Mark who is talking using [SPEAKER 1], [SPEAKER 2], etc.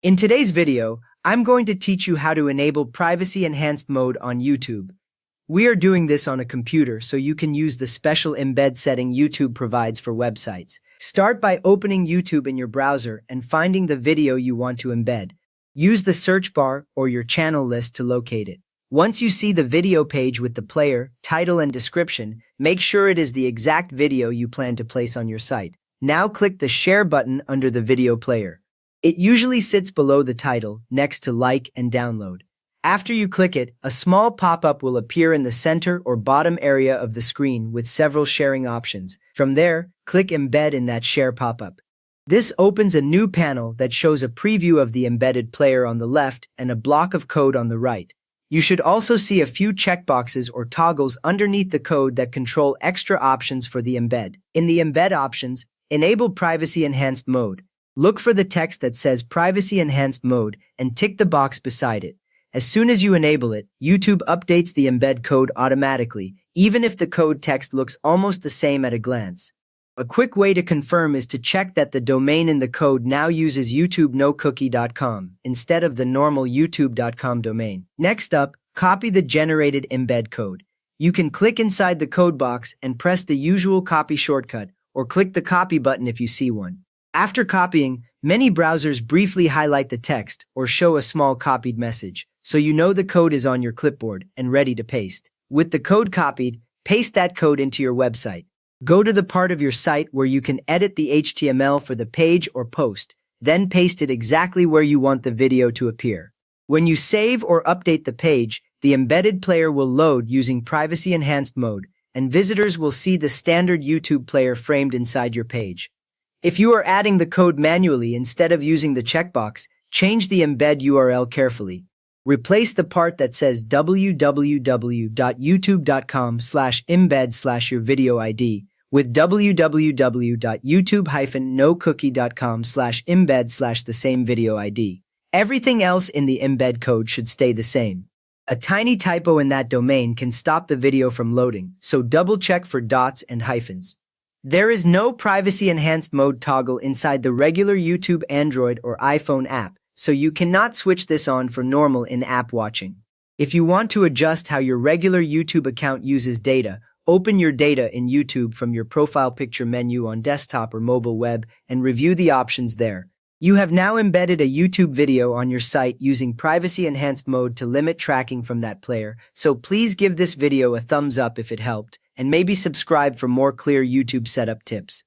[SPEAKER 1] In today's video, I'm going to teach you how to enable privacy enhanced mode on YouTube. We are doing this on a computer so you can use the special embed setting YouTube provides for websites. Start by opening YouTube in your browser and finding the video you want to embed. Use the search bar or your channel list to locate it. Once you see the video page with the player, title, and description, make sure it is the exact video you plan to place on your site. Now click the share button under the video player. It usually sits below the title, next to like and download. After you click it, a small pop-up will appear in the center or bottom area of the screen with several sharing options. From there, click Embed in that share pop-up. This opens a new panel that shows a preview of the embedded player on the left and a block of code on the right. You should also see a few checkboxes or toggles underneath the code that control extra options for the embed. In the embed options, enable privacy enhanced mode. Look for the text that says Privacy Enhanced Mode and tick the box beside it. As soon as you enable it, YouTube updates the embed code automatically, even if the code text looks almost the same at a glance. A quick way to confirm is to check that the domain in the code now uses youtube.nocookie.com instead of the normal youtube.com domain. Next up, copy the generated embed code. You can click inside the code box and press the usual copy shortcut, or click the copy button if you see one. After copying, many browsers briefly highlight the text or show a small copied message, so you know the code is on your clipboard and ready to paste. With the code copied, paste that code into your website. Go to the part of your site where you can edit the HTML for the page or post, then paste it exactly where you want the video to appear. When you save or update the page, the embedded player will load using privacy enhanced mode, and visitors will see the standard YouTube player framed inside your page. If you are adding the code manually instead of using the checkbox, change the embed URL carefully. Replace the part that says www.youtube.com/embed/your video ID with www.youtube-nocookie.com/embed/ the same video ID. Everything else in the embed code should stay the same. A tiny typo in that domain can stop the video from loading, so double check for dots and hyphens. There is no privacy enhanced mode toggle inside the regular YouTube Android or iPhone app, so you cannot switch this on for normal in-app watching. If you want to adjust how your regular YouTube account uses data, open your data in YouTube from your profile picture menu on desktop or mobile web and review the options there. You have now embedded a YouTube video on your site using privacy enhanced mode to limit tracking from that player, so please give this video a thumbs up if it helped, and maybe subscribe for more clear YouTube setup tips.